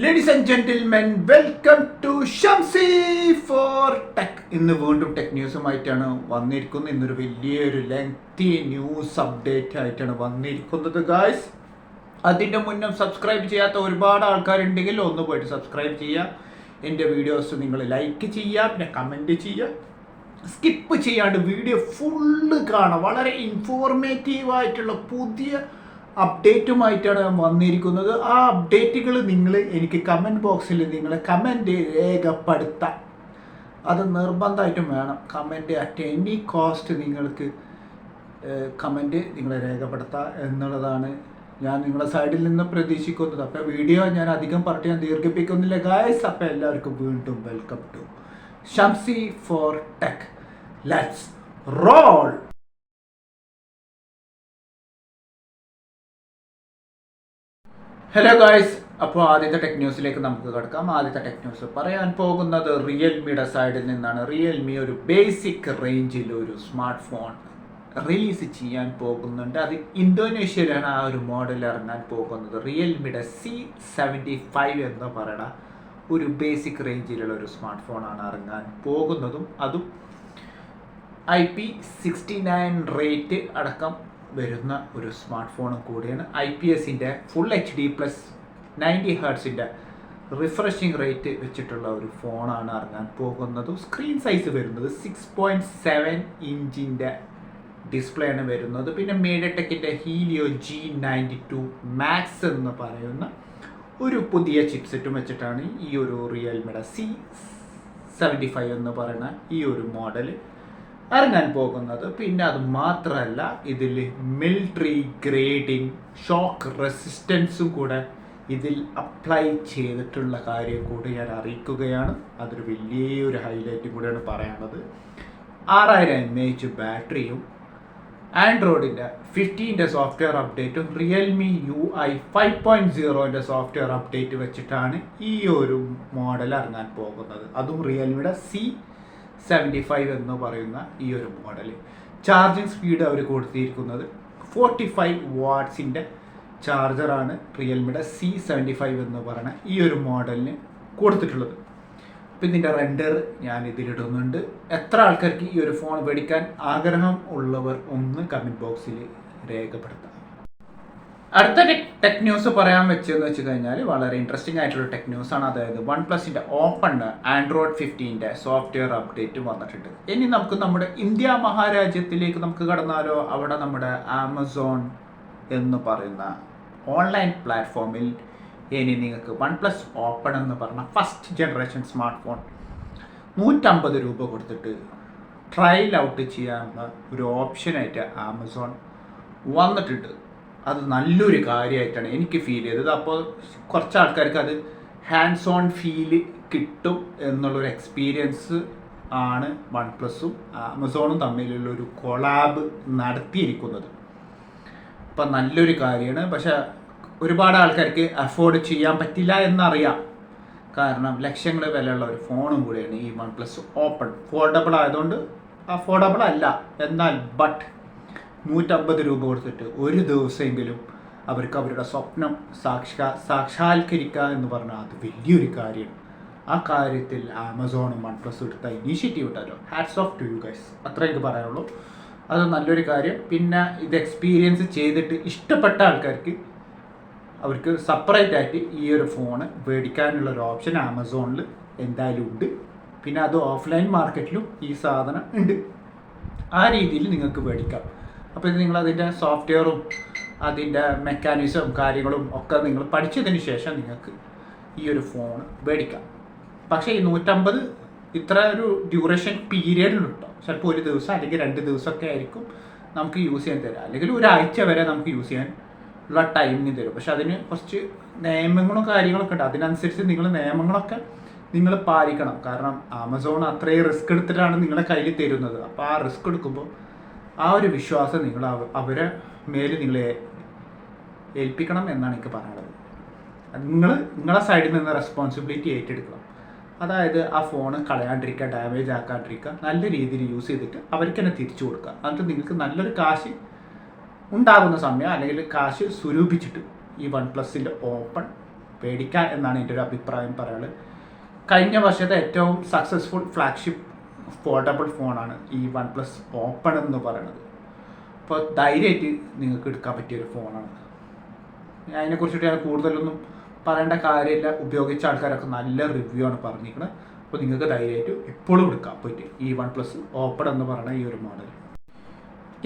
Ladies and gentlemen, welcome to Shamsi for tech. ഇന്ന് വീണ്ടും tech ന്യൂസുമായിട്ടാണ് വന്നിരിക്കുന്നത്. ഇന്നൊരു വലിയൊരു ലെങ്തി ന്യൂസ് അപ്ഡേറ്റ് ആയിട്ടാണ് വന്നിരിക്കുന്നത് ഗായ്സ്. അതിൻ്റെ മുന്നേ സബ്സ്ക്രൈബ് ചെയ്യാത്ത ഒരുപാട് ആൾക്കാരുണ്ടെങ്കിൽ ഒന്ന് പോയിട്ട് സബ്സ്ക്രൈബ് ചെയ്യുക. എൻ്റെ വീഡിയോസ് നിങ്ങൾ ലൈക്ക് ചെയ്യുക, പിന്നെ കമൻറ്റ് ചെയ്യുക. സ്കിപ്പ് ചെയ്യാണ്ട് വീഡിയോ ഫുള്ള് കാണാം. വളരെ ഇൻഫോർമേറ്റീവായിട്ടുള്ള പുതിയ അപ്ഡേറ്റുമായിട്ടാണ് ഞാൻ വന്നിരിക്കുന്നത്. ആ അപ്ഡേറ്റുകൾ നിങ്ങൾ എനിക്ക് കമൻറ്റ് ബോക്സിൽ നിങ്ങൾ കമൻറ്റ് രേഖപ്പെടുത്താം. അത് നിർബന്ധമായിട്ടും വേണം. കമൻറ്റ് അറ്റ് എനി കോസ്റ്റ് നിങ്ങൾക്ക് കമൻറ്റ് നിങ്ങൾ രേഖപ്പെടുത്താം എന്നുള്ളതാണ് ഞാൻ നിങ്ങളുടെ സൈഡിൽ നിന്ന് പ്രതീക്ഷിക്കുന്നത്. അപ്പോൾ വീഡിയോ ഞാൻ അധികം പറഞ്ഞ് ഞാൻ ദീർഘിപ്പിക്കുന്നില്ല ഗായ്സ്. അപ്പോൾ എല്ലാവർക്കും വീണ്ടും welcome to Shamsi for tech. Let's roll. Hello guys, അപ്പോൾ ആദ്യത്തെ ടെക് ന്യൂസിലേക്ക് നമുക്ക് കിടക്കാം. ആദ്യത്തെ ടെക് ന്യൂസ് പറയാൻ പോകുന്നത് റിയൽമിയുടെ സൈഡിൽ നിന്നാണ്. റിയൽമി ഒരു ബേസിക് റേഞ്ചിൽ ഒരു സ്മാർട്ട് ഫോൺ റിലീസ് ചെയ്യാൻ പോകുന്നുണ്ട്. അത് ഇന്തോനേഷ്യയിലാണ് ആ ഒരു മോഡൽ ഇറങ്ങാൻ പോകുന്നത്. റിയൽമിയുടെ C75 എന്ന് പറയുന്ന ഒരു ബേസിക് റേഞ്ചിലുള്ള ഒരു സ്മാർട്ട് ഫോണാണ് ഇറങ്ങാൻ പോകുന്നതും. അതും IP69 റേറ്റ് അടക്കം വരുന്ന ഒരു സ്മാർട്ട് ഫോണും കൂടിയാണ്. IPSൻ്റെ ഫുൾ HD+ 90 ഹെർട്സിൻ്റെ റിഫ്രഷിംഗ് റേറ്റ് വെച്ചിട്ടുള്ള ഒരു ഫോണാണ് ഇറങ്ങാൻ പോകുന്നതും. സ്ക്രീൻ സൈസ് വരുന്നത് 6.7 ഇഞ്ചിൻ്റെ ഡിസ്പ്ലേ ആണ് വരുന്നത്. പിന്നെ മീഡിയടെക്കിൻ്റെ ഹീലിയോ G92 മാക്സ് എന്ന് പറയുന്ന ഒരു പുതിയ ചിപ്സെറ്റും വെച്ചിട്ടാണ് ഈ ഒരു റിയൽമിയുടെ C75 എന്ന് പറയുന്ന ഈ ഒരു മോഡൽ ഇറങ്ങാൻ പോകുന്നത്. പിന്നെ അത് മാത്രമല്ല, ഇതിൽ മിലിറ്ററി ഗ്രേഡിങ് ഷോക്ക് റെസിസ്റ്റൻസും കൂടെ ഇതിൽ അപ്ലൈ ചെയ്തിട്ടുള്ള കാര്യം കൂടി ഞാൻ അറിയിക്കുകയാണ്. അതൊരു വലിയൊരു ഹൈലൈറ്റും കൂടിയാണ് പറയാനുള്ളത്. 6000 mAh ബാറ്ററിയും ആൻഡ്രോയിഡിൻ്റെ 15ൻ്റെ സോഫ്റ്റ്വെയർ അപ്ഡേറ്റും റിയൽമി UI 5.0ൻ്റെ സോഫ്റ്റ്വെയർ അപ്ഡേറ്റ് വെച്ചിട്ടാണ് ഈ ഒരു മോഡൽ ഇറങ്ങാൻ പോകുന്നത്. അതും റിയൽമിയുടെ C75 എന്ന് പറയുന്ന ഈ ഒരു മോഡൽ. ചാർജിങ് സ്പീഡ് അവർ കൊടുത്തിരിക്കുന്നത് 45 വാട്ട്സിൻ്റെ ചാർജറാണ് റിയൽമിയുടെ C75 എന്ന് പറയുന്ന ഈ ഒരു മോഡലിന് കൊടുത്തിട്ടുള്ളത്. അപ്പോൾ ഇതിൻ്റെ റെൻഡർ ഞാൻ ഇതിലിടുന്നുണ്ട്. എത്ര ആൾക്കാർക്ക് ഈ ഒരു ഫോൺ മേടിക്കാൻ ആഗ്രഹം ഉള്ളവർ ഒന്ന് കമൻറ്റ് ബോക്സിൽ രേഖപ്പെടുത്താം. അടുത്ത ടെക് ന്യൂസ് പറയാൻ വെച്ചെന്ന് വെച്ച് കഴിഞ്ഞാൽ വളരെ ഇൻട്രസ്റ്റിംഗ് ആയിട്ടുള്ള ടെക് ന്യൂസാണ്. അതായത് OnePlusൻ്റെ ഓപ്പൺ ആൻഡ്രോയിഡ് 15ൻ്റെ സോഫ്റ്റ്വെയർ അപ്ഡേറ്റ് വന്നിട്ടുണ്ട്. ഇനി നമുക്ക് നമ്മുടെ ഇന്ത്യ മഹാരാജ്യത്തിലേക്ക് നമുക്ക് കടന്നാലോ. അവിടെ നമ്മുടെ ആമസോൺ എന്ന് പറയുന്ന ഓൺലൈൻ പ്ലാറ്റ്ഫോമിൽ ഇനി നിങ്ങൾക്ക് OnePlus ഓപ്പൺ എന്ന് പറഞ്ഞ ഫസ്റ്റ് ജനറേഷൻ സ്മാർട്ട് ഫോൺ 150 രൂപ കൊടുത്തിട്ട് ട്രയൽ ഔട്ട് ചെയ്യാനുള്ള ഒരു ഓപ്ഷനായിട്ട് ആമസോൺ വന്നിട്ടുണ്ട്. അത് നല്ലൊരു കാര്യമായിട്ടാണ് എനിക്ക് ഫീൽ ചെയ്തത്. അപ്പോൾ കുറച്ച് ആൾക്കാർക്ക് അത് ഹാൻഡ്സ് ഓൺ ഫീല് കിട്ടും എന്നുള്ളൊരു എക്സ്പീരിയൻസ് ആണ് OnePlusഉം ആമസോണും തമ്മിലുള്ള ഒരു കൊളാബ് നടത്തിയിരിക്കുന്നത്. അപ്പം നല്ലൊരു കാര്യമാണ്. പക്ഷേ ഒരുപാട് ആൾക്കാർക്ക് അഫോർഡ് ചെയ്യാൻ പറ്റില്ല എന്നറിയാം. കാരണം ലക്ഷങ്ങൾ വിലയുള്ള ഒരു ഫോണും കൂടിയാണ് ഈ OnePlus ഓപ്പൺ. ഫോൾഡബിൾ ആയതുകൊണ്ട് അഫോർഡബിൾ അല്ല. എന്നാൽ 150 രൂപ കൊടുത്തിട്ട് ഒരു ദിവസമെങ്കിലും അവർക്ക് അവരുടെ സ്വപ്നം സാക്ഷാത്കരിക്കുക എന്ന് പറഞ്ഞാൽ അത് വലിയൊരു കാര്യമാണ്. ആ കാര്യത്തിൽ ആമസോണും OnePlusഉം എടുത്ത ഇനീഷ്യേറ്റീവ് ഇട്ടാലോ. Hats off to you guys. അത്രേ എനിക്ക് പറയാനുള്ളൂ. അത് നല്ലൊരു കാര്യം. പിന്നെ ഇത് എക്സ്പീരിയൻസ് ചെയ്തിട്ട് ഇഷ്ടപ്പെട്ട ആൾക്കാർക്ക് അവർക്ക് സെപ്പറേറ്റ് ആയിട്ട് ഈ ഒരു ഫോണ് മേടിക്കാനുള്ളൊരു ഓപ്ഷൻ ആമസോണിൽ എന്തായാലും ഉണ്ട്. പിന്നെ അത് ഓഫ്ലൈൻ മാർക്കറ്റിലും ഈ സാധനം ഉണ്ട്. ആ രീതിയിൽ നിങ്ങൾക്ക് മേടിക്കാം. അപ്പോൾ ഇത് നിങ്ങൾ അതിൻ്റെ സോഫ്റ്റ്വെയറും അതിൻ്റെ മെക്കാനിസം കാര്യങ്ങളും ഒക്കെ നിങ്ങൾ പഠിച്ചതിന് ശേഷം നിങ്ങൾക്ക് ഈ ഒരു ഫോൺ മേടിക്കാം. പക്ഷേ ഈ 150 ഇത്ര ഒരു ഡ്യൂറേഷൻ പീരിയഡിൽ കിട്ടും. ചിലപ്പോൾ ഒരു ദിവസം അല്ലെങ്കിൽ 2 ദിവസമൊക്കെ ആയിരിക്കും നമുക്ക് യൂസ് ചെയ്യാൻ തരാം. അല്ലെങ്കിൽ ഒരാഴ്ച വരെ നമുക്ക് യൂസ് ചെയ്യാൻ ഉള്ള ടൈമിന് തരും. പക്ഷെ അതിന് കുറച്ച് നിയമങ്ങളും കാര്യങ്ങളൊക്കെ ഉണ്ട്. അതിനനുസരിച്ച് നിങ്ങൾ നിയമങ്ങളൊക്കെ നിങ്ങൾ പാലിക്കണം. കാരണം ആമസോൺ അത്രയും റിസ്ക് എടുത്തിട്ടാണ് നിങ്ങളുടെ കയ്യിൽ തരുന്നത്. അപ്പോൾ ആ റിസ്ക് എടുക്കുമ്പോൾ ആ ഒരു വിശ്വാസം നിങ്ങൾ അവരെ മേലിൽ നിങ്ങളെ ഏൽപ്പിക്കണം എന്നാണ് എനിക്ക് പറയാനുള്ളത്. നിങ്ങളെ സൈഡിൽ നിന്ന് റെസ്പോൺസിബിലിറ്റി ഏറ്റെടുക്കണം. അതായത് ആ ഫോണ് കളയാണ്ടിരിക്കുക, ഡാമേജ് ആക്കാണ്ടിരിക്കുക, നല്ല രീതിയിൽ യൂസ് ചെയ്തിട്ട് അവർക്ക് തന്നെ തിരിച്ചു കൊടുക്കുക. എന്നിട്ട് നിങ്ങൾക്ക് നല്ലൊരു കാശ് ഉണ്ടാകുന്ന സമയം അല്ലെങ്കിൽ കാശ് സ്വരൂപിച്ചിട്ട് ഈ OnePlusൻ്റെ ഓപ്പൺ പേടിക്കാൻ എന്നാണ് എൻ്റെ ഒരു അഭിപ്രായം പറയാനുള്ളത്. കഴിഞ്ഞ വർഷത്തെ ഏറ്റവും സക്സസ്ഫുൾ ഫ്ലാഗ്ഷിപ്പ് ഫോൾഡബിൾ ഫോണാണ് ഈ OnePlus Open എന്ന് പറയുന്നത്. അപ്പോൾ ധൈര്യമായിട്ട് നിങ്ങൾക്ക് എടുക്കാൻ പറ്റിയൊരു ഫോണാണ്. അതിനെക്കുറിച്ചിട്ട് ഞാൻ കൂടുതലൊന്നും പറയേണ്ട കാര്യമില്ല. ഉപയോഗിച്ച ആൾക്കാരൊക്കെ നല്ല റിവ്യൂ ആണ് പറഞ്ഞിരിക്കുന്നത്. അപ്പോൾ നിങ്ങൾക്ക് ധൈര്യമായിട്ട് എപ്പോഴും എടുക്കാൻ പറ്റും ഈ OnePlus Open എന്ന് പറയുന്ന ഈ ഒരു മോഡൽ.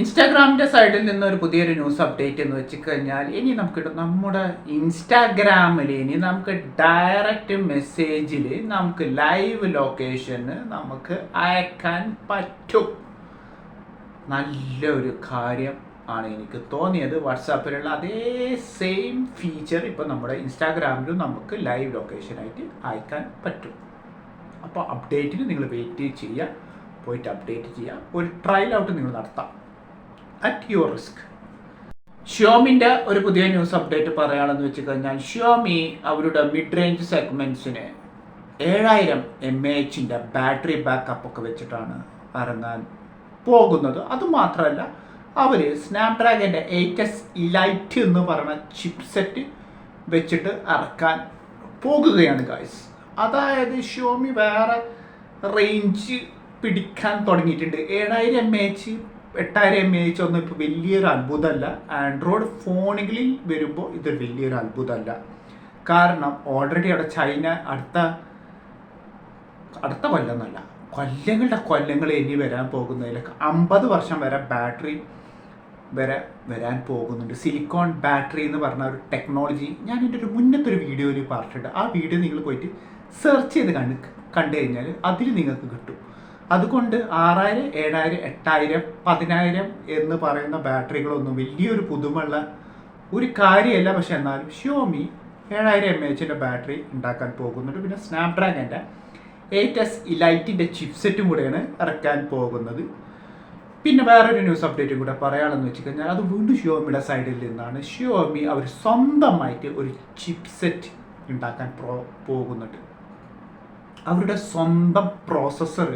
ഇൻസ്റ്റാഗ്രാമിൻ്റെ സൈഡിൽ നിന്ന് ഒരു പുതിയൊരു ന്യൂസ് അപ്ഡേറ്റ് എന്ന് വെച്ച് കഴിഞ്ഞാൽ ഇനി നമുക്ക് നമ്മുടെ ഇൻസ്റ്റാഗ്രാമിൽ ഇനി നമുക്ക് ഡയറക്റ്റ് മെസ്സേജിൽ നമുക്ക് ലൈവ് ലൊക്കേഷന് നമുക്ക് അയക്കാൻ പറ്റും. നല്ലൊരു കാര്യം ആണ് എനിക്ക് തോന്നിയത്. വാട്സാപ്പിലുള്ള അതേ സെയിം ഫീച്ചർ ഇപ്പോൾ നമ്മുടെ ഇൻസ്റ്റാഗ്രാമിലും നമുക്ക് ലൈവ് ലൊക്കേഷനായിട്ട് അയക്കാൻ പറ്റും. അപ്പോൾ അപ്ഡേറ്റിന് നിങ്ങൾ വെയിറ്റ് ചെയ്യുക, പോയിട്ട് അപ്ഡേറ്റ് ചെയ്യുക, ഒരു ട്രയൽ ഔട്ട് നിങ്ങൾ നടത്താം അറ്റ് യുവർ റിസ്ക്. ഷിയോമിൻ്റെ ഒരു പുതിയ ന്യൂസ് അപ്ഡേറ്റ് പറയുകയാണെന്ന് വെച്ച് കഴിഞ്ഞാൽ ഷിയോമി അവരുടെ മിഡ് റേഞ്ച് സെഗ്മെൻറ്റ്സിന് 7000 mAh ബാറ്ററി ബാക്കപ്പ് ഒക്കെ വെച്ചിട്ടാണ് ഇറങ്ങാൻ പോകുന്നത്. അതുമാത്രമല്ല അവർ സ്നാപ്ഡ്രാഗൻ്റെ 8S Elite എന്ന് പറയുന്ന ചിപ്സെറ്റ് വെച്ചിട്ട് ഇറക്കാൻ പോകുകയാണ് ഗൈസ്. അതായത് ഷിയോമി വേറെ റേഞ്ച് പിടിക്കാൻ തുടങ്ങിയിട്ടുണ്ട്. 7000 mAh 8000 mAh ഒന്നും ഇപ്പോൾ വലിയൊരു അത്ഭുതമല്ല. ആൻഡ്രോയിഡ് ഫോണുകളിൽ വരുമ്പോൾ ഇതൊരു വലിയൊരു അത്ഭുതമല്ല. കാരണം ഓൾറെഡി അവിടെ ചൈന അടുത്ത കൊല്ലമൊന്നുമല്ല, കൊല്ലങ്ങൾ ഇനി വരാൻ പോകുന്നതിലൊക്കെ 50 വർഷം വരെ ബാറ്ററി വരാൻ പോകുന്നുണ്ട്. സിലിക്കോൺ ബാറ്ററി എന്ന് പറഞ്ഞ ഒരു ടെക്നോളജി ഞാൻ എൻ്റെ ഒരു മുന്നത്തെ ഒരു വീഡിയോയിൽ പറഞ്ഞിട്ടുണ്ട്. ആ വീഡിയോ നിങ്ങൾ പോയിട്ട് സെർച്ച് ചെയ്ത് കണ്ടു കഴിഞ്ഞാൽ അതിൽ നിങ്ങൾക്ക് കിട്ടും. അതുകൊണ്ട് 6000, 7000, 8000, 10000 എന്ന് പറയുന്ന ബാറ്ററികളൊന്നും വലിയൊരു പുതുമുള്ള ഒരു കാര്യമല്ല. പക്ഷെ എന്നാലും ഷിയോമി 7000 mAh ബാറ്ററി ഉണ്ടാക്കാൻ പോകുന്നുണ്ട്. പിന്നെ സ്നാപ്ഡ്രാഗൻ്റെ 8S Elite ചിപ്സെറ്റും കൂടെയാണ് ഇറക്കാൻ പോകുന്നത്. പിന്നെ വേറൊരു ന്യൂസ് അപ്ഡേറ്റും കൂടെ പറയാമെന്ന് വെച്ച് കഴിഞ്ഞാൽ അത് വീണ്ടും ഷിയോമിയുടെ സൈഡിൽ നിന്നാണ്. ഷിയോമി അവർ സ്വന്തമായിട്ട് ഒരു ചിപ്സെറ്റ് ഉണ്ടാക്കാൻ പോകുന്നുണ്ട്. അവരുടെ സ്വന്തം പ്രോസസ്സർ,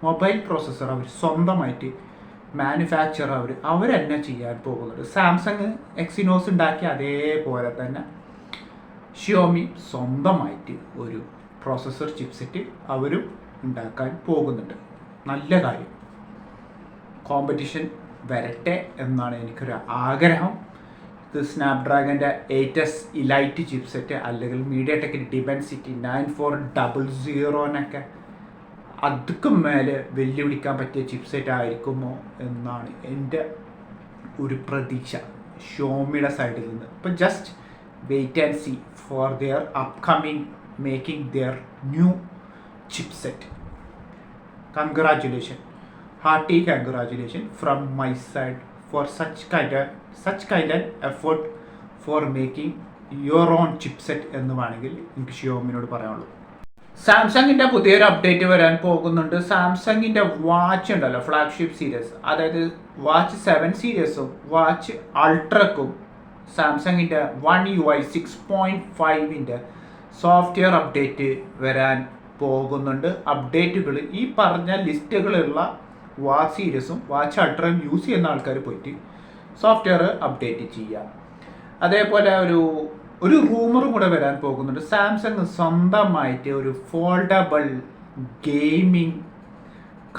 മൊബൈൽ പ്രോസസ്സർ അവർ സ്വന്തമായിട്ട് മാനുഫാക്ചർ അവർ തന്നെ ചെയ്യാൻ പോകുന്നുണ്ട്. സാംസങ് എക്സിനോസ് ഉണ്ടാക്കിയ അതേപോലെ തന്നെ ഷിയോമി സ്വന്തമായിട്ട് ഒരു പ്രോസസ്സർ ചിപ്സെറ്റ് അവരും ഉണ്ടാക്കാൻ പോകുന്നുണ്ട്. നല്ല കാര്യം. കോമ്പറ്റീഷൻ വരട്ടെ എന്നാണ് എനിക്കൊരു ആഗ്രഹം. ഇത് സ്നാപ്ഡ്രാഗൻ്റെ 8S Elite ചിപ്സെറ്റ് അല്ലെങ്കിൽ മീഡിയടെക്കിൻ്റെ ഡിമെൻസിറ്റി 9400 അതൊക്കെ മേലെ വെല്ലുവിളിക്കാൻ പറ്റിയ ചിപ്സെറ്റ് ആയിരിക്കുമോ എന്നാണ് എൻ്റെ ഒരു പ്രതീക്ഷ ഷിയോമിയുടെ സൈഡിൽ നിന്ന്. ഇപ്പം just wait and see for their upcoming making their new chipset. Congratulation, hearty congratulation from my side for such kind effort for making your own chipset എന്ന് വേണമെങ്കിൽ എനിക്ക് ഷിയോമിനോട് പറയാനുള്ളൂ. സാംസങ്ങിൻ്റെ പുതിയൊരു അപ്ഡേറ്റ് വരാൻ പോകുന്നുണ്ട്. സാംസങ്ങിൻ്റെ വാച്ച് ഉണ്ടല്ലോ, ഫ്ലാഗ്ഷിപ്പ് സീരീസ്, അതായത് വാച്ച് 7 സീരീസും വാച്ച് അൾട്രക്കും സാംസങ്ങിൻ്റെ One UI 6.5 സോഫ്റ്റ്വെയർ അപ്ഡേറ്റ് വരാൻ പോകുന്നുണ്ട്. അപ്ഡേറ്റുകൾ ഈ പറഞ്ഞ ലിസ്റ്റുകളുള്ള വാച്ച് സീരീസും വാച്ച് അൾട്രയും യൂസ് ചെയ്യുന്ന ആൾക്കാർ പോയിട്ട് സോഫ്റ്റ്വെയർ അപ്ഡേറ്റ് ചെയ്യുക. അതേപോലെ ഒരു റൂമറും കൂടെ വരാൻ പോകുന്നുണ്ട്. സാംസങ് സ്വന്തമായിട്ട് ഒരു ഫോൾഡബിൾ ഗെയിമിംഗ്